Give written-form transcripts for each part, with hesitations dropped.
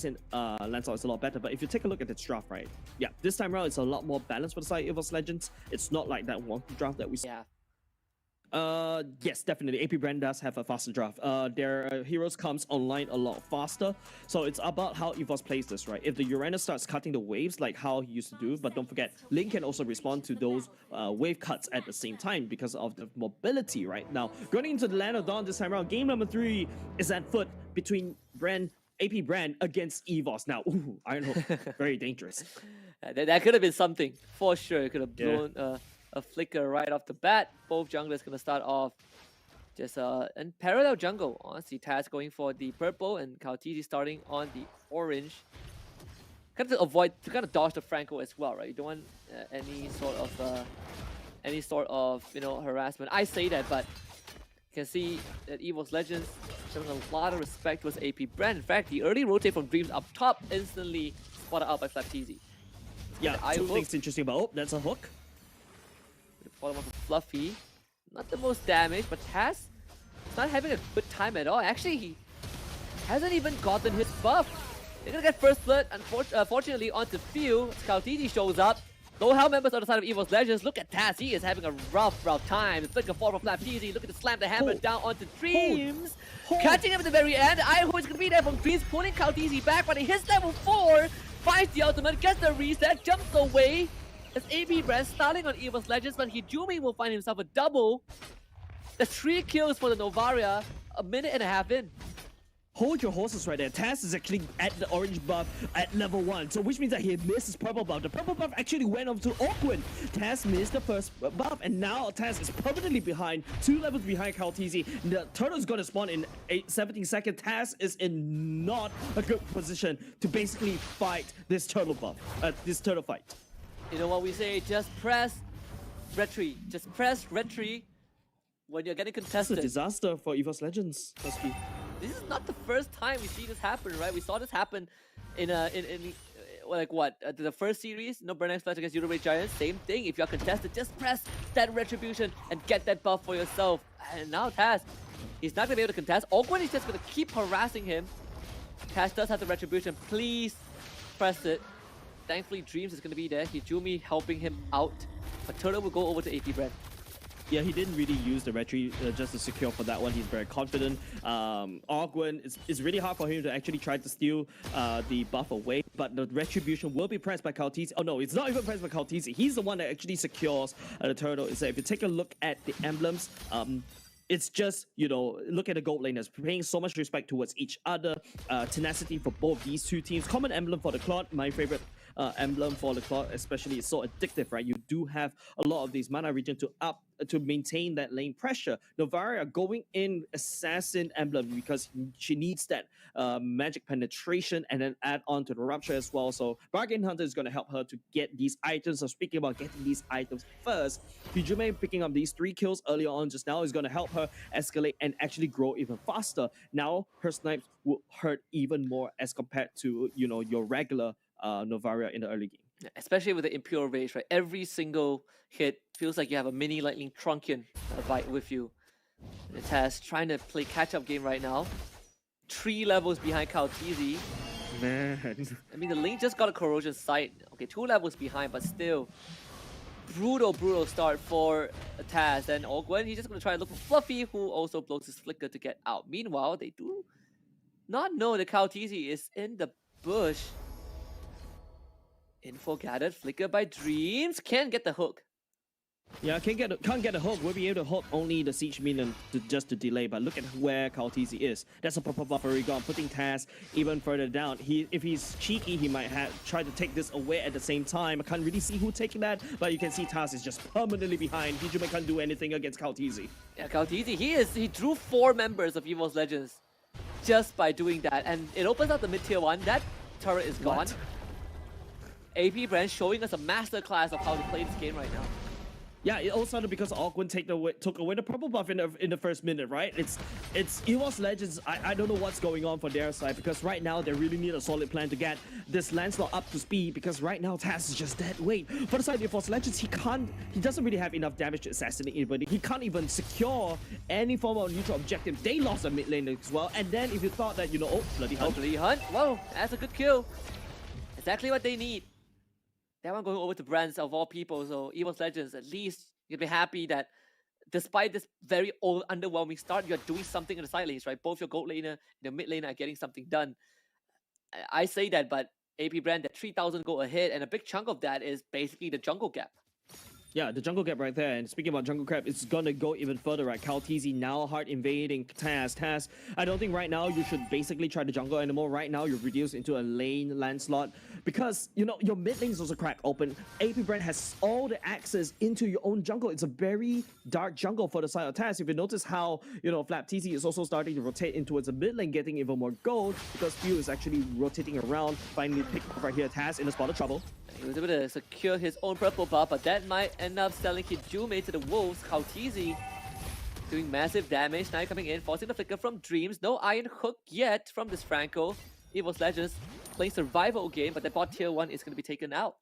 Lancelot is a lot better, but if you take a look at the draft, right? Yeah, this time around it's a lot more balanced for the side of Evos Legends. It's not like that one draft that we saw. Yeah. Yes, definitely. AP Bren does have a faster draft. Their heroes comes online a lot faster. So it's about how Evos plays this, right? If the Uranus starts cutting the waves like how he used to do, but don't forget, Link can also respond to those wave cuts at the same time because of the mobility, right? Now, going into the land of Dawn this time around, game number 3 is at foot between AP Bren against Evos. Now, ooh, Iron Hook, very dangerous. That could have been something, for sure. It could have blown a flicker right off the bat. Both junglers going to start off just in parallel jungle. Honestly, Taz going for the purple and Kaltizi starting on the orange. Kind of dodge the Franco as well, right? You don't want any sort of harassment. I say that, but you can see that Evos Legends showing a lot of respect towards AP Bren. In fact, the early rotate from Dreams up top instantly spotted out by Flapteezy. Yeah, two things interesting about. Oh, that's a hook. Follow up with Fluffy. Not the most damage, but Taz is not having a good time at all. Actually, he hasn't even gotten his buff. They're gonna get first blood. Unfortunately, onto field, Scoutini shows up. No hell members on the side of Evos Legends. Look at Taz. He is having a rough time. It's like a fall from Flapteezy. Look at the slam the hammer down onto Dreams. Catching him at the very end. Iron Hook is gonna be there from Dreams, pulling Kaltizi back, but he hits level 4. Finds the ultimate, gets the reset, jumps away. As AP Bren starting on Evos Legends, but Hijumi will find himself a double. The 3 kills for the Novaria, a minute and a half in. Hold your horses right there. Taz is actually at the orange buff at level 1, so which means that he missed his purple buff. The purple buff actually went up to Awkward. Taz missed the first buff, and now Taz is permanently behind, 2 levels behind Kaltizi. The turtle is going to spawn in 17 seconds. Taz is in not a good position to basically fight this turtle buff, this turtle fight. You know what we say? Just press retreat. Just press retreat when you're getting contested. It's a disaster for Evos Legends. This is not the first time we see this happen, right? We saw this happen in the first series. Bren Flash against Eurobase Giants. Same thing. If you're contested, just press that retribution and get that buff for yourself. And now Taz, he's not gonna be able to contest. Awkward is just gonna keep harassing him. Taz does have the retribution. Please press it. Thankfully, Dreams is going to be there. Hijumi helping him out. But Turtle will go over to AP Bren. Yeah, he didn't really use the retreat just to secure for that one. He's very confident. Ogwen, it's really hard for him to actually try to steal the buff away, but the retribution will be pressed by Kaltizi. Oh no, it's not even pressed by Kaltizi. He's the one that actually secures the turtle. So if you take a look at the emblems, it's just, look at the gold laners, paying so much respect towards each other. Tenacity for both these two teams. Common emblem for the Clot, my favorite emblem for the Clot, especially. It's so addictive, right? You do have a lot of these mana regen to maintain that lane pressure. Novaria going in assassin emblem because she needs that magic penetration and then add on to the rupture as well. So Bargain Hunter is going to help her to get these items. So speaking about getting these items first, Hijumi picking up these 3 kills earlier on just now is going to help her escalate and actually grow even faster. Now her snipes will hurt even more as compared to your regular Novaria in the early game. Especially with the Impure Rage, right? Every single hit feels like you have a mini Lightning Trunkion fight with you. And Taz trying to play catch-up game right now. 3 levels behind Kaltizi. Man. I mean, the Link just got a Corrosion Sight. Okay, 2 levels behind, but still. Brutal start for Taz. And Ogwen, he's just going to try to look for Fluffy, who also blows his flicker to get out. Meanwhile, they do not know that Kaltizi is in the bush. Info gathered, flicker by Dreams. Can't get the hook. Yeah, can't get a hook. We'll be able to hook only the siege minion just to delay. But look at where Kaltizi is. That's a proper buffer gone, putting Taz even further down. If he's cheeky, he might have tried to take this away at the same time. I can't really see who taking that, but you can see Taz is just permanently behind. Hijumi can't do anything against Kaltizi. Yeah, Kaltizi, he drew 4 members of Evos Legends just by doing that, and it opens up the mid tier 1. That turret is gone. AP Bren showing us a masterclass of how to play this game right now. Yeah, it all started because Ogwen took away the purple buff in the first minute, right? It's Evos Legends. I don't know what's going on for their side, because right now they really need a solid plan to get this Lancelot up to speed, because right now Taz is just dead weight. For the side of Evos Legends, he doesn't really have enough damage to assassinate anybody. He can't even secure any form of neutral objective. They lost a mid lane as well. And then if you thought that, oh, bloody hunt. Bloody hunt. Whoa, that's a good kill. Exactly what they need. That one going over to Bren of all people, so Evos Legends, at least you'll be happy that despite this very old, underwhelming start, you're doing something in the side lanes, right? Both your gold laner and the mid laner are getting something done. I say that, but AP Bren, that 3,000 gold ahead, and a big chunk of that is basically the jungle gap. Yeah, the jungle gap right there. And speaking about jungle gap, it's gonna go even further, right? Kaltizi now hard invading Taz. I don't think right now you should basically try the jungle anymore. Right now you're reduced into a lane Lancelot, because your mid lane is also cracked open. AP Brand has all the access into your own jungle. It's a very dark jungle for the side of Taz. If you notice how Flap TZ is also starting to rotate in towards the mid lane, getting even more gold, because Few is actually rotating around, finally picked up right here Taz in a spot of trouble. He was able to secure his own purple buff, but that might end up selling Hijume to the Wolves. Kautizi doing massive damage. Now coming in, forcing the flicker from Dreams. No Iron Hook yet from this Franco. Evos Legends playing survival game, but the bot tier 1 is going to be taken out.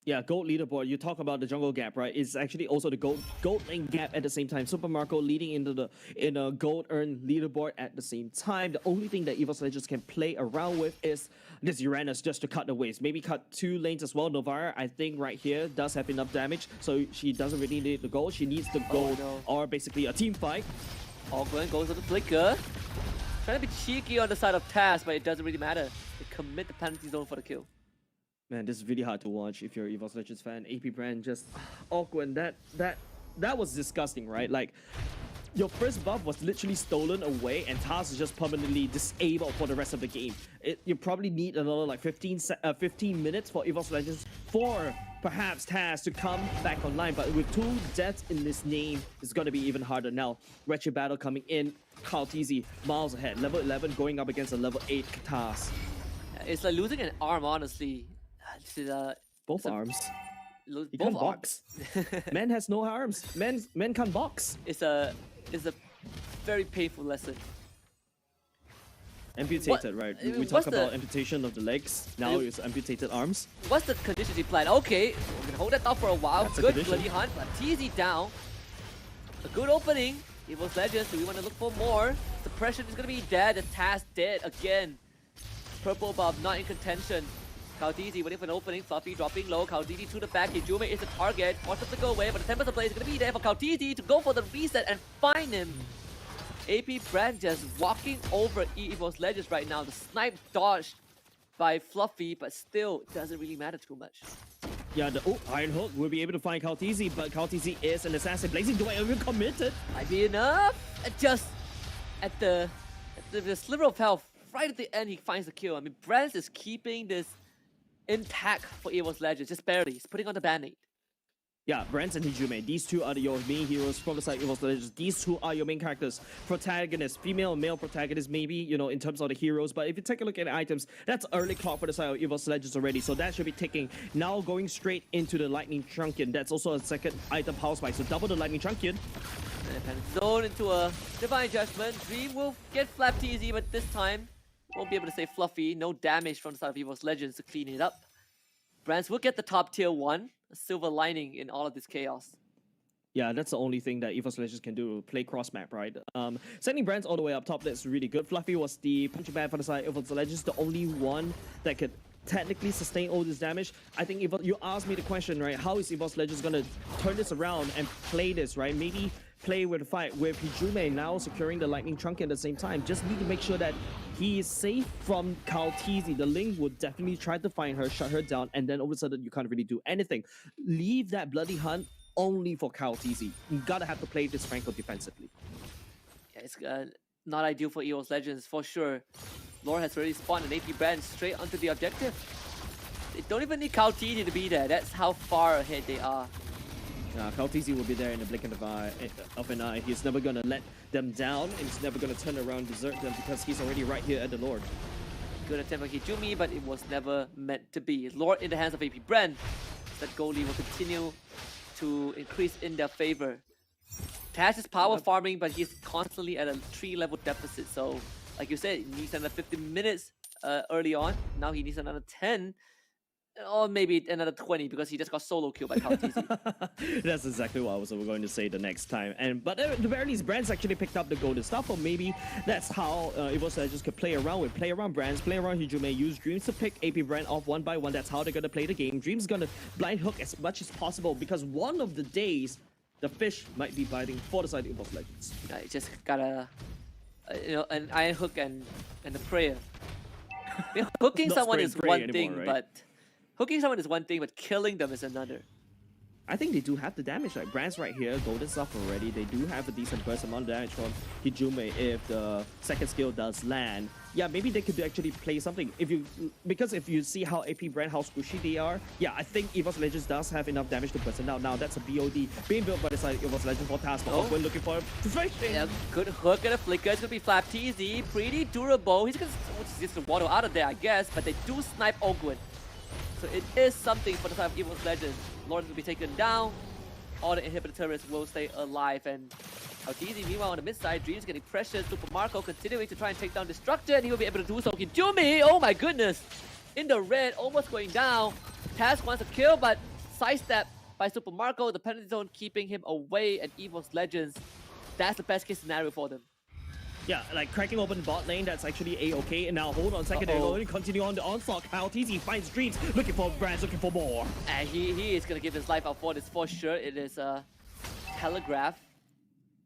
Yeah, gold leaderboard. You talk about the jungle gap, right? It's actually also the gold lane gap at the same time. Super Marco leading into in a gold earn leaderboard at the same time. The only thing that Evos Legends can play around with is this Uranus, just to cut the waves. Maybe cut 2 lanes as well. Novara, I think right here does have enough damage, so she doesn't really need the gold. She needs the gold, or basically a team fight. Ogwen goes to the flicker. Trying to be cheeky on the side of Taz, but it doesn't really matter. They commit the penalty zone for the kill. Man, this is really hard to watch if you're an Evos Legends fan. AP Brand just awkward. That was disgusting, right? Like, your first buff was literally stolen away, and Taz is just permanently disabled for the rest of the game. You probably need another like 15 minutes for Evos Legends for perhaps Taz to come back online. But with 2 deaths in this name, it's gonna be even harder now. Wretched Battle coming in. Kaltizi miles ahead. Level 11 going up against a level 8 Taz. It's like losing an arm, honestly. Both arms. You Both can't box. Man has no arms. Men can't box. It's a very painful lesson. Amputated, right? We talk about amputation of the legs. Now it's amputated arms. What's the contingency plan? Okay, we can hold that thought for a while. That's good bloody hunt, but TZ down. A good opening. Evos Legends, do we want to look for more? Suppression is going to be dead. The Taz dead again. Purple buff not in contention. Kaltizi waiting for an opening. Fluffy dropping low. Kaltizi to the back. Hijume is the target. Wants to go away, but the Tempest Blade is going to be there for Kaltizi to go for the reset and find him. AP Brand just walking over Evos Legends right now. The snipe dodged by Fluffy, but still doesn't really matter too much. Yeah, the Iron Hook will be able to find Kaltizi, but Kaltizi is an assassin. Blazing Duet even committed. Might be enough. Just at the sliver of health, right at the end, he finds the kill. I mean, Brand is keeping this intact for Evos Legends, just barely. He's putting on the band-aid. Yeah, Brent and Hijume, these two are your main heroes from the side of Evos Legends. These two are your main characters. Protagonists, female and male protagonists, maybe, in terms of the heroes. But if you take a look at the items, that's early clock for the side of Evos Legends already. So that should be ticking. Now going straight into the Lightning Truncheon. That's also a second item power spike. So double the Lightning Truncheon. And zone into a Divine Judgment. Dream will get Flap TZ, but this time won't be able to save Fluffy. No damage from the side of Evos Legends to clean it up. Brands will get the top tier 1. A silver lining in all of this chaos. Yeah, that's the only thing that Evos Legends can do, play cross map, right? Sending Brands all the way up top, that's really good. Fluffy was the punching bag for the side of Evos Legends, the only one that could technically sustain all this damage. I think you asked me the question, right? How is Evos Legends gonna turn this around and play this, right? Maybe play with the fight with Hijume now securing the Lightning Trunk at the same time. Just need to make sure that he is safe from Kaltizi. The Link would definitely try to find her, shut her down, and then all of a sudden you can't really do anything. Leave that bloody hunt only for Kaltizi. You gotta have to play this Franco defensively. Yeah, it's not ideal for Evos Legends for sure. Lore has already spawned an AP Brand straight onto the objective. They don't even need Kaltizi to be there. That's how far ahead they are. Kaltizi will be there in the blink of an eye. He's never gonna let them down, and he's never gonna turn around and desert them because he's already right here at the Lord. Good attempt by Hijumi, but it was never meant to be. Lord in the hands of AP Bren. That goalie will continue to increase in their favor. Taz is power farming, but he's constantly at a 3-level deficit. So, like you said, he needs another 15 minutes early on. Now he needs another 10. Or maybe another 20 because he just got solo killed by Kaltizi. That's exactly what I was going to say the next time. But at the very least, Brand's actually picked up the golden stuff, or maybe that's how Evos Legends could play around Brands, play around Hijume, use Dreams to pick AP Brand off one by one. That's how they're going to play the game. Dreams gonna blind hook as much as possible because one of the days, the fish might be biting for the side of Evos Legends. I just gotta, an iron hook and a prayer. Hooking someone is one thing, right? But hooking someone is one thing, but killing them is another. I think they do have the damage. Like Brand's right here, golden stuff already. They do have a decent burst amount of damage from Hijume if the second skill does land. Yeah, maybe they could actually play something. Because if you see how AP Brand, how squishy they are, yeah, I think Evos Legends does have enough damage to burst it out. Now that's a BOD being built by the side of Evos Legends for task. We're looking for perfection. Yeah, good hook and a flicker. It's gonna be Flap TZ, pretty durable. He's gonna just waddle out of there, I guess, but they do snipe Ogwen. So it is something for the side of Evos Legends. Lord will be taken down. All the inhibitor turrets will stay alive. And Kaltizi, meanwhile, on the mid side, Dreams getting pressured. Super Marco continuing to try and take down Destructor, and he will be able to do so. Hijume, oh my goodness! In the red, almost going down. Taz wants a kill, but sidestep by Super Marco. The penalty zone keeping him away, and Evos Legends, that's the best case scenario for them. Yeah, like cracking open bot lane, that's actually a-okay. And now hold on a second, they're going to continue on the onslaught. Kaltizi finds Dreams, looking for Brands, looking for more. And he is going to give his life out for this for sure. It is a telegraph.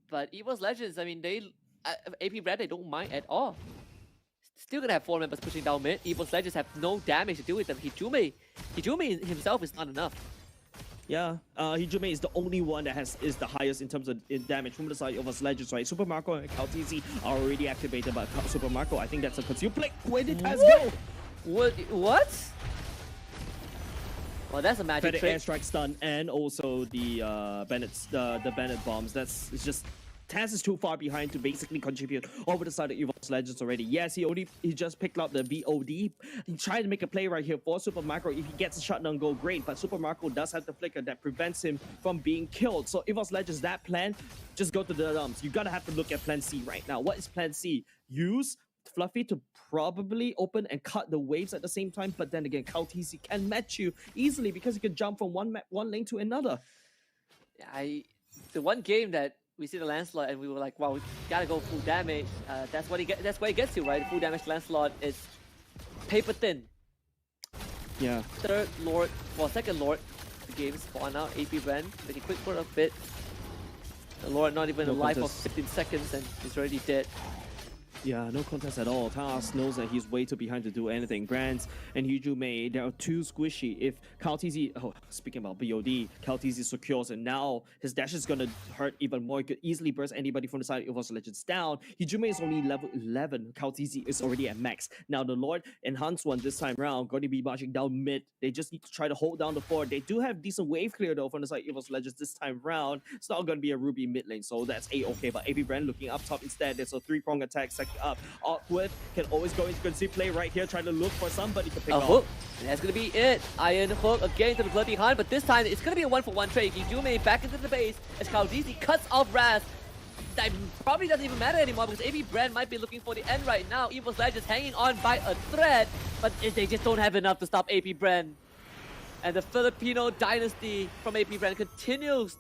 But Evos Legends, I mean, AP Brand, they don't mind at all. Still going to have 4 members pushing down mid. Evos Legends have no damage to do with them. Hijume himself is not enough. Yeah, Hijume is the only one that is the highest in terms of damage from the side of Evos Legends, right? Super Marco and Kaltizi are already activated, but Super Marco, I think that's a consume play. Where did Taz go? What? Well, that's a magic trick. Airstrike stun and also the Bennett bombs. It's just Taz is too far behind to basically contribute over the side of Evos Legends already. Yes, he just picked up the VOD. He tried to make a play right here for Super Marco. If he gets a shutdown goal, great. But Super Marco does have the flicker that prevents him from being killed. So Evos Legends, that plan, just go to the dumps. You gotta have to look at plan C right now. What is plan C? Use Fluffy to probably open and cut the waves at the same time. But then again, Kaltizi can match you easily because he can jump from one lane to another. The one game that we see the Lancelot and we were like, wow, we gotta go full damage. That's what he gets you, right? Full damage Lancelot is paper thin. Yeah. Second Lord, the game spawn out. AP Bren making quick for a bit. The Lord not even alive for 15 seconds and he's already dead. Yeah, no contest at all. Taos knows that he's way too behind to do anything. Brands and Hijume, they are too squishy. If Kaltizi, speaking about BOD, Kaltizi secures and now his dash is going to hurt even more. He could easily burst anybody from the side of Evos Legends down. Hijume is only level 11. Kaltizi is already at max. Now the Lord enhanced one this time round, going to be marching down mid. They just need to try to hold down the fort. They do have decent wave clear though from the side of Evos Legends this time round. It's not going to be a Ruby mid lane, so that's a-okay. But AP Brand looking up top instead. There's a 3-prong attack up. Awkward can always go into conceive play right here, trying to look for somebody to pick off. Hook. And that's gonna be it. Iron hook again to the blood behind, but this time it's gonna be a 1-for-1 trade. Hijume back into the base as Kaltizi cuts off Raz. That probably doesn't even matter anymore because AP Brand might be looking for the end right now. Evos Legends hanging on by a thread, but they just don't have enough to stop AP Brand. And the Filipino dynasty from AP Brand continues